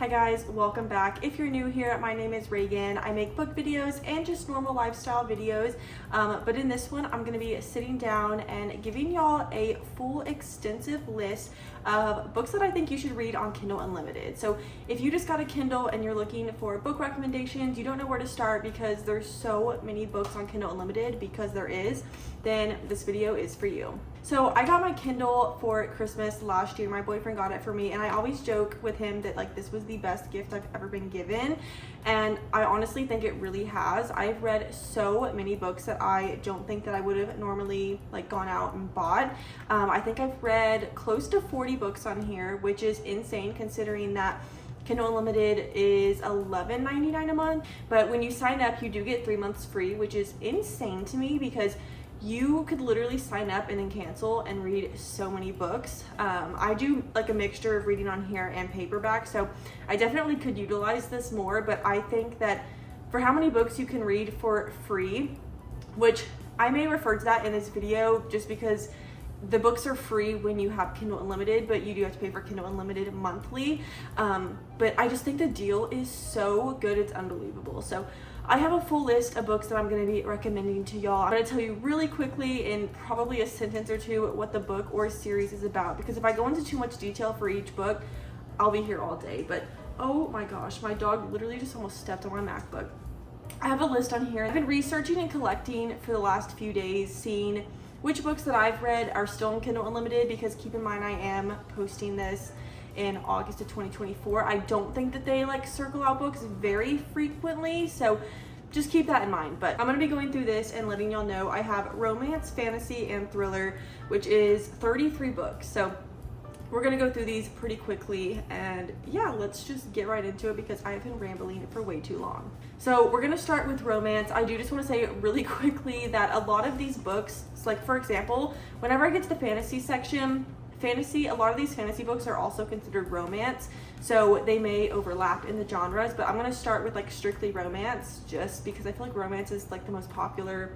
Hi guys, welcome back. If you're new here, my name is Reagan. I make book videos and just normal lifestyle videos, but in this one, I'm going to be sitting down and giving y'all a full extensive list of books that I think you should read on Kindle Unlimited. So if you just got a Kindle and you're looking for book recommendations, you don't know where to start because there's so many books on Kindle Unlimited, because there is, then this video is for you. So I got my Kindle for Christmas last year. My boyfriend got it for me, and I always joke with him that like this was the best gift I've ever been given, and I honestly think it really has. I've read so many books that I don't think that I would have normally like gone out and bought. I think I've read close to 40 books on here, which is insane considering that Kindle Unlimited is $11.99 a month, but when you sign up, you do get 3 months free, which is insane to me because you could literally sign up and then cancel and read so many books. I do like a mixture of reading on here and paperback, so I definitely could utilize this more, but I think that for how many books you can read for free, which I may refer to that in this video just because the books are free when you have Kindle Unlimited, but you do have to pay for Kindle Unlimited monthly. But I just think the deal is so good, it's unbelievable. So I have a full list of books that I'm going to be recommending to y'all. I'm going to tell you really quickly in probably a sentence or two what the book or series is about, because if I go into too much detail for each book, I'll be here all day. But oh my gosh, my dog literally just almost stepped on my MacBook. I have a list on here. I've been researching and collecting for the last few days, seeing which books that I've read are still in Kindle Unlimited, because keep in mind I am posting this in August of 2024. I don't think that they like circle out books very frequently, so just keep that in mind. But I'm gonna be going through this and letting y'all know I have romance, fantasy, and thriller, which is 33 books. So we're gonna go through these pretty quickly, and yeah, let's just get right into it because I've been rambling for way too long. So we're gonna start with romance. I do just want to say really quickly that a lot of these books, like for example, whenever I get to the fantasy section, a lot of these fantasy books are also considered romance, so they may overlap in the genres, but I'm going to start with like strictly romance just because I feel like romance is like the most popular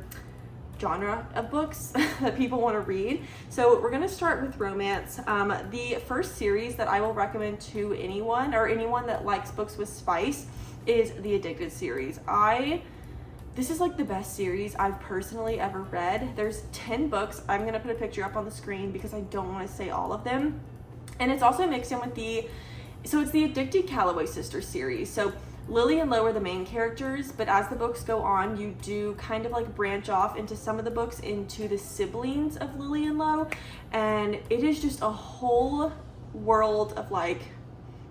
genre of books that people want to read. So we're going to start with romance. The first series that I will recommend to anyone or anyone that likes books with spice is the Addicted series. This is like the best series I've personally ever read. There's 10 books. I'm gonna put a picture up on the screen because I don't want to say all of them. And it's also mixed in with it's the Addicted Calloway Sisters series. So Lily and Lo are the main characters, but as the books go on, you do kind of like branch off into some of the books into the siblings of Lily and Lo. And it is just a whole world of like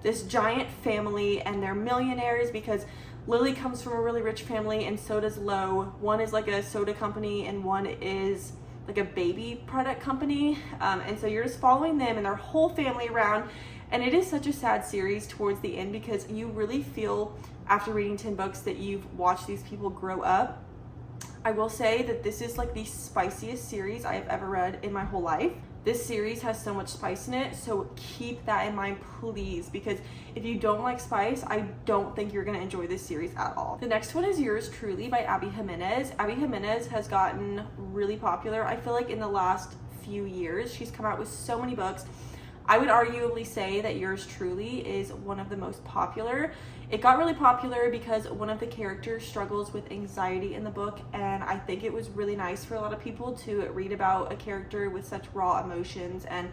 this giant family, and they're millionaires because Lily comes from a really rich family and so does Lo. One is like a soda company and one is like a baby product company. And so you're just following them and their whole family around. And it is such a sad series towards the end because you really feel after reading 10 books that you've watched these people grow up. I will say that this is like the spiciest series I have ever read in my whole life. This series has so much spice in it, so keep that in mind, please, because if you don't like spice, I don't think you're going to enjoy this series at all. The next one is Yours Truly by Abby Jimenez. Abby Jimenez has gotten really popular. I feel like in the last few years, she's come out with so many books. I would arguably say that Yours Truly is one of the most popular. It got really popular because one of the characters struggles with anxiety in the book, and I think it was really nice for a lot of people to read about a character with such raw emotions and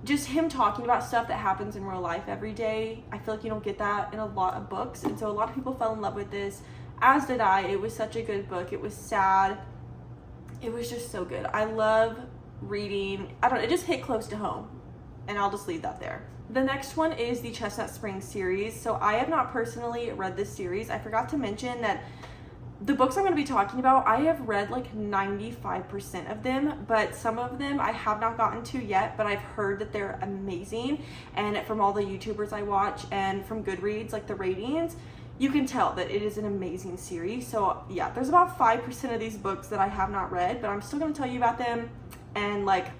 just him talking about stuff that happens in real life every day. I feel like you don't get that in a lot of books, and so a lot of people fell in love with this, as did I. It was such a good book. It was sad. It was just so good. I love reading. It just hit close to home. And I'll just leave that there. The next one is the Chestnut Springs series. So I have not personally read this series. I forgot to mention that the books I'm going to be talking about, I have read like 95% of them, but some of them I have not gotten to yet, but I've heard that they're amazing. And from all the YouTubers I watch and from Goodreads, like the ratings, you can tell that it is an amazing series. So yeah, there's about 5% of these books that I have not read, but I'm still going to tell you about them and like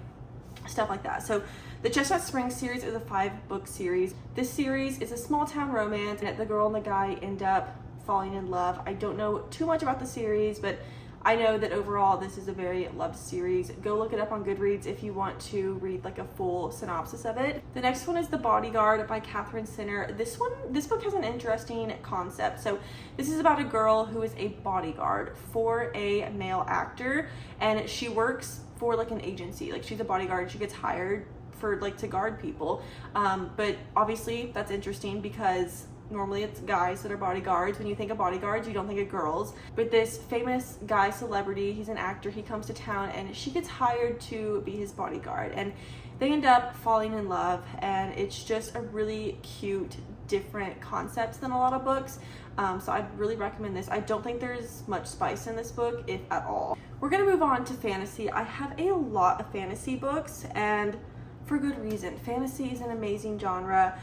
stuff like that. So the Chestnut Springs series is a 5-book series. This series is a small town romance, and the girl and the guy end up falling in love. I don't know too much about the series, but I know that overall this is a very loved series. Go look it up on Goodreads if you want to read like a full synopsis of it. The next one is The Bodyguard by Catherine Sinner. This book has an interesting concept. So this is about a girl who is a bodyguard for a male actor, and she works for like an agency. Like she's a bodyguard, she gets hired for like to guard people. But obviously that's interesting because normally it's guys that are bodyguards. When you think of bodyguards, you don't think of girls. But this famous guy celebrity, he's an actor, he comes to town and she gets hired to be his bodyguard. And they end up falling in love, and it's just a really cute, different concept than a lot of books. So I'd really recommend this. I don't think there's much spice in this book, if at all. We're gonna move on to fantasy. I have a lot of fantasy books, and for good reason. Fantasy is an amazing genre.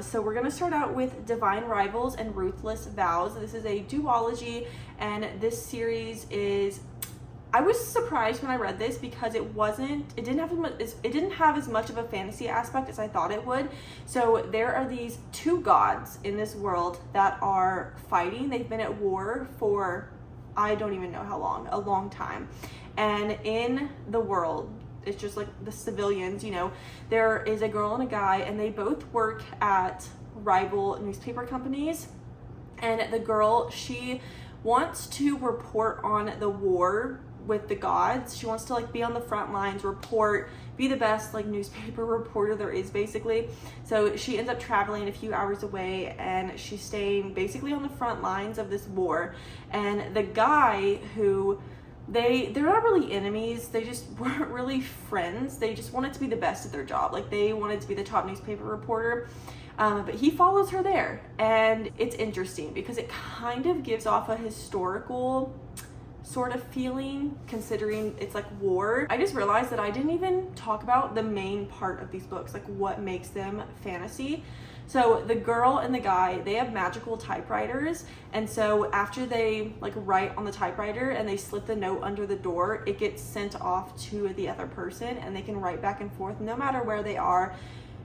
So we're gonna start out with Divine Rivals and Ruthless Vows. This is a duology, and this series is, I was surprised when I read this because it didn't have as much of a fantasy aspect as I thought it would. So there are these two gods in this world that are fighting. They've been at war for, I don't even know how long, a long time. And in the world, it's just like the civilians, you know, there is a girl and a guy, and they both work at rival newspaper companies. And the girl, she wants to report on the war with the gods. She wants to like be on the front lines, report, be the best like newspaper reporter there is, basically. So she ends up traveling a few hours away, and she's staying basically on the front lines of this war. And the guy who, they're not really enemies, they just weren't really friends. They just wanted to be the best at their job. Like they wanted to be the top newspaper reporter. But he follows her there, and it's interesting because it kind of gives off a historical sort of feeling, considering it's like war. I just realized that I didn't even talk about the main part of these books, like what makes them fantasy. So the girl and the guy, they have magical typewriters, and so after they like write on the typewriter and they slip the note under the door, it gets sent off to the other person, and they can write back and forth no matter where they are,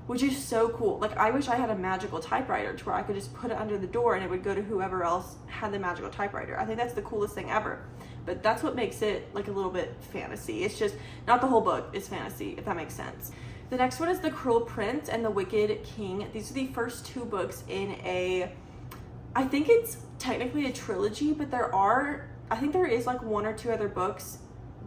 which is so cool. Like I wish I had a magical typewriter to where I could just put it under the door and it would go to whoever else had the magical typewriter. I think that's the coolest thing ever. But that's what makes it like a little bit fantasy. It's just not the whole book is fantasy, if that makes sense. The next one is The Cruel Prince and the Wicked King. These are the first two books in a, I think it's technically a trilogy, but I think there is like one or two other books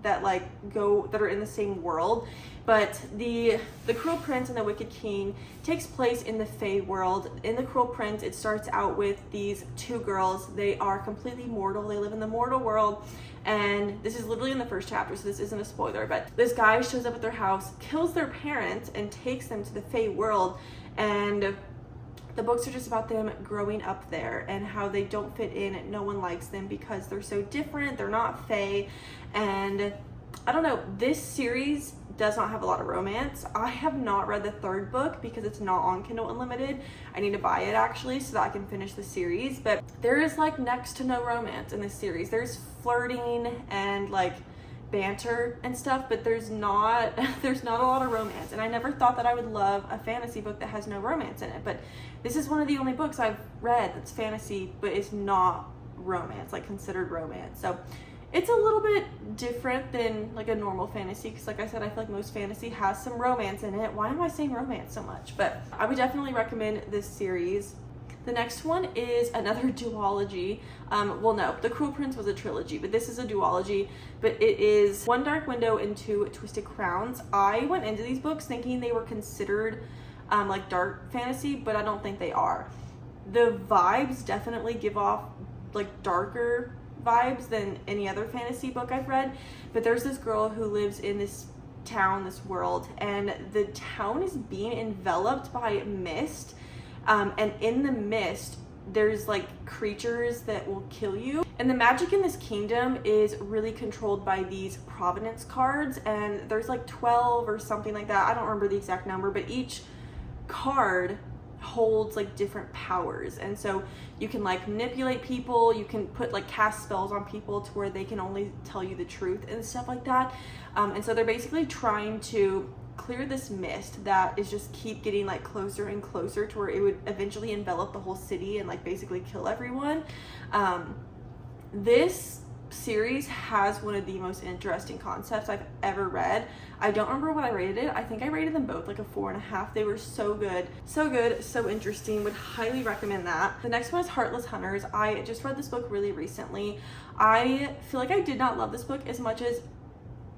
that that are in the same world. But the Cruel Prince and the Wicked King takes place in the Fae world. In The Cruel Prince, it starts out with these two girls. They are completely mortal. They live in the mortal world. And this is literally in the first chapter, so this isn't a spoiler, but this guy shows up at their house, kills their parents, and takes them to the Fae world. And the books are just about them growing up there and how they don't fit in. No one likes them because they're so different. They're not Fae. And I don't know, this series does not have a lot of romance. I have not read the third book because it's not on Kindle Unlimited. I need to buy it actually so that I can finish the series. But there is like next to no romance in this series. There's flirting and like banter and stuff, but there's not a lot of romance. And I never thought that I would love a fantasy book that has no romance in it. But this is one of the only books I've read that's fantasy, but it's not romance, like considered romance. So it's a little bit different than like a normal fantasy, because like I said, I feel like most fantasy has some romance in it. Why am I saying romance so much? But I would definitely recommend this series. The next one is another duology. Well, no, The Cruel Prince was a trilogy, but this is a duology. But it is One Dark Window and Two Twisted Crowns. I went into these books thinking they were considered like dark fantasy, but I don't think they are. The vibes definitely give off like darker vibes than any other fantasy book I've read. But there's this girl who lives in this town, this world, and the town is being enveloped by mist. And in the mist, there's like creatures that will kill you. And the magic in this kingdom is really controlled by these provenance cards. And there's like 12 or something like that. I don't remember the exact number, but each card holds like different powers. And so you can like manipulate people. You can put like cast spells on people to where they can only tell you the truth and stuff like that. And so they're basically trying to clear this mist that is just keep getting like closer and closer to where it would eventually envelop the whole city and like basically kill everyone. This series has one of the most interesting concepts I've ever read. I don't remember what I rated it. I think I rated them both like a 4.5. They were so good, so interesting. Would highly recommend that. The next one is Heartless Hunters. I just read this book really recently. I feel like I did not love this book as much as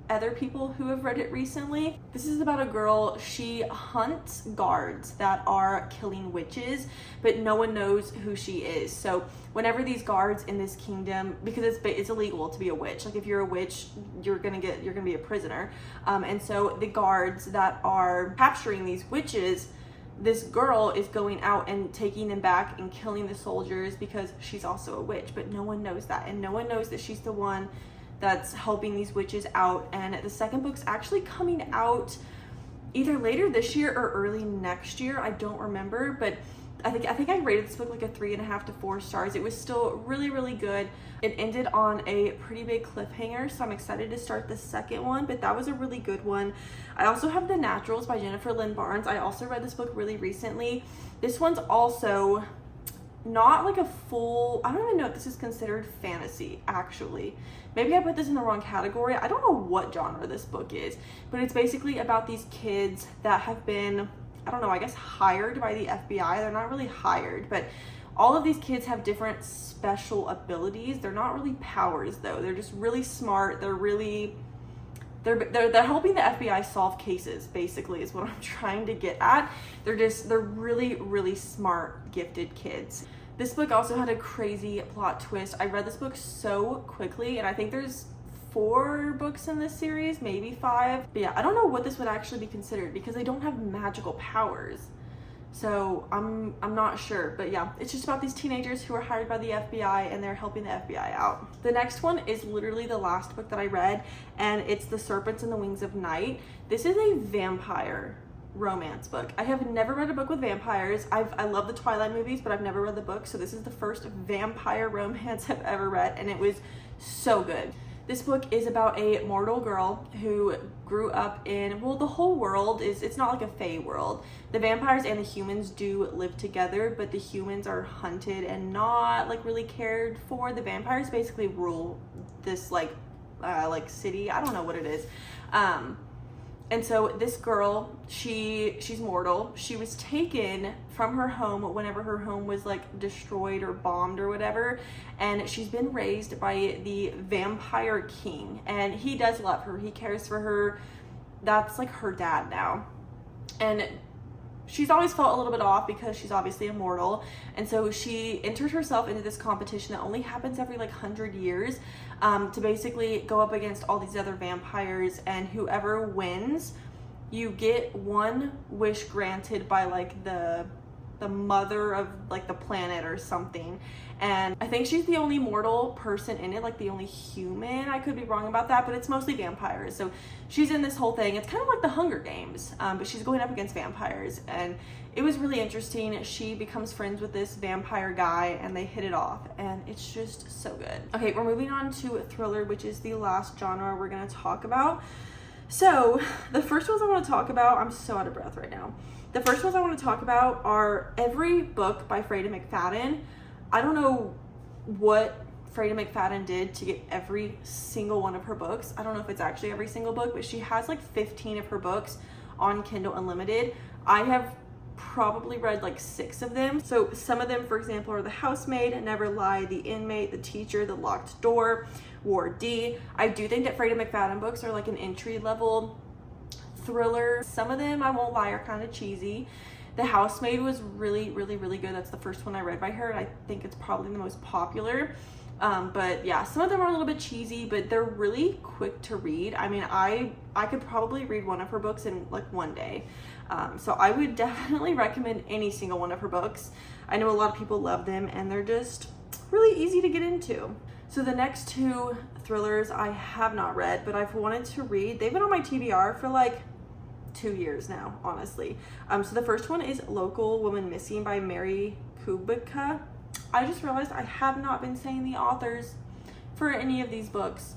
other people who have read it recently. This is about a girl. She hunts guards that are killing witches, but no one knows who she is. So whenever these guards in this kingdom, because it's illegal to be a witch. Like if you're a witch, you're gonna be a prisoner. And so the guards that are capturing these witches, this girl is going out and taking them back and killing the soldiers because she's also a witch, but no one knows that, and no one knows that she's the one that's helping these witches out. And the second book's actually coming out either later this year or early next year. I don't remember, but I think I rated this book like a 3.5 to 4 stars. It was still really good. It ended on a pretty big cliffhanger, so I'm excited to start the second one, but that was a really good one. I also have The Naturals by Jennifer Lynn Barnes. I also read this book really recently. This one's also not like a full, I don't even know if this is considered fantasy, actually. Maybe I put this in the wrong category. I don't know what genre this book is, but it's basically about these kids that have been, I don't know, I guess hired by the FBI. They're not really hired, but all of these kids have different special abilities. They're not really powers though. They're just really smart. They're helping the FBI solve cases, basically, is what I'm trying to get at. They're really smart, gifted kids. This book also had a crazy plot twist. I read this book so quickly, and I think there's 4 books in this series, maybe 5. But yeah, I don't know what this would actually be considered because they don't have magical powers. So I'm not sure, but yeah, it's just about these teenagers who are hired by the FBI and they're helping the FBI out. The next one is literally the last book that I read, and it's The Serpents and the Wings of Night. This is a vampire romance book. I have never read a book with vampires. I love the Twilight movies, but I've never read the book, so this is the first vampire romance I've ever read, and it was so good. This book is about a mortal girl who grew up in, well, the whole world it's not like a fae world. The vampires and the humans do live together, but the humans are hunted and not like really cared for. The vampires basically rule this like city. I don't know what it is. And so this girl, she's mortal. She was taken from her home whenever her home was like destroyed or bombed or whatever. And she's been raised by the vampire king. And he does love her. He cares for her. That's like her dad now. And she's always felt a little bit off because she's obviously immortal. And so she entered herself into this competition that only happens every like 100 years to basically go up against all these other vampires. And whoever wins, you get one wish granted by like the mother of like the planet or something. And I think she's the only mortal person in it, like the only human. I could be wrong about that, but it's mostly vampires. So she's in this whole thing. It's kind of like the Hunger Games, but she's going up against vampires. And it was really interesting. She becomes friends with this vampire guy and they hit it off, and it's just so good. Okay, we're moving on to thriller, which is the last genre we're gonna talk about. So the first ones I want to talk about, I'm so out of breath right now. The first ones I want to talk about are every book by Freida McFadden. I don't know what Freida McFadden did to get every single one of her books. I don't know if it's actually every single book, but she has like 15 of her books on Kindle Unlimited. I have probably read like 6 of them. So some of them, for example, are The Housemaid, Never Lie, The Inmate, The Teacher, The Locked Door, Ward D. I do think that Freida McFadden books are like an entry level thriller. Some of them, I won't lie, are kind of cheesy. The Housemaid was really good. That's the first one I read by her, and I think it's probably the most popular. But yeah, some of them are a little bit cheesy, but they're really quick to read. I mean, I could probably read one of her books in like one day. So I would definitely recommend any single one of her books. I know a lot of people love them, and they're just really easy to get into. So the next 2 thrillers I have not read, but I've wanted to read. They've been on my TBR for like 2 years now, honestly. So the first one is Local Woman Missing by Mary Kubica. I just realized I have not been saying the authors for any of these books.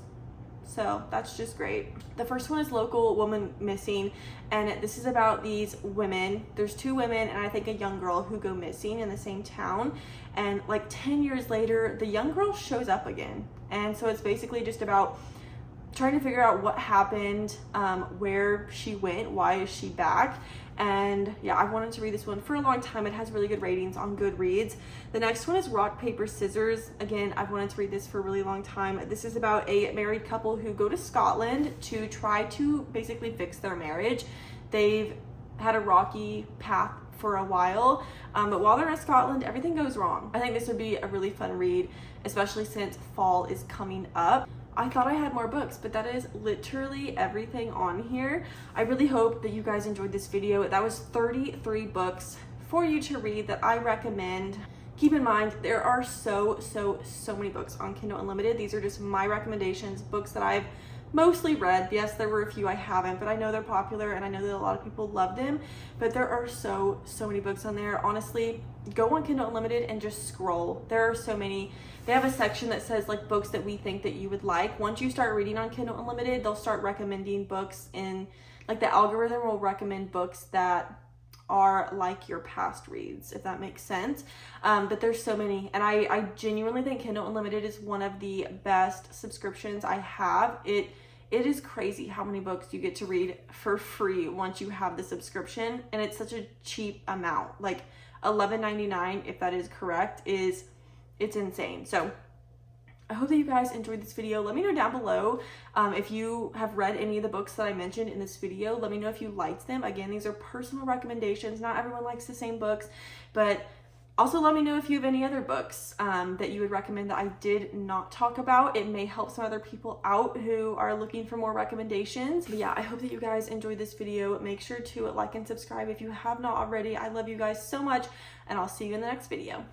So that's just great. The first one is Local Woman Missing, and this is about these women. There's 2 women and I think a young girl who go missing in the same town, and like 10 years later the young girl shows up again. And so it's basically just about trying to figure out what happened, where she went, why is she back. And yeah, I've wanted to read this one for a long time. It has really good ratings on Goodreads. The next one is Rock, Paper, Scissors. Again, I've wanted to read this for a really long time. This is about a married couple who go to Scotland to try to basically fix their marriage. They've had a rocky path for a while, but while they're in Scotland, everything goes wrong. I think this would be a really fun read, especially since fall is coming up. I thought I had more books, but that is literally everything on here. I really hope that you guys enjoyed this video. That was 33 books for you to read that I recommend. Keep in mind, there are so many books on Kindle Unlimited. These are just my recommendations, books that I've mostly read. Yes, there were a few I haven't, but I know they're popular and I know that a lot of people love them. But there are so many books on there. Honestly, go on Kindle Unlimited and just scroll. There are so many. They have a section that says like books that we think that you would like. Once you start reading on Kindle Unlimited, they'll start recommending books in, like the algorithm will recommend books that are like your past reads, if that makes sense. But there's so many, and I genuinely think Kindle Unlimited is one of the best subscriptions I have. It is crazy how many books you get to read for free once you have the subscription, and it's such a cheap amount. Like $11.99, if that is correct, it's insane. So I hope that you guys enjoyed this video. Let me know down below if you have read any of the books that I mentioned in this video. Let me know if you liked them. Again, these are personal recommendations. Not everyone likes the same books, but also let me know if you have any other books that you would recommend that I did not talk about. It may help some other people out who are looking for more recommendations. But yeah, I hope that you guys enjoyed this video. Make sure to like and subscribe if you have not already. I love you guys so much, and I'll see you in the next video.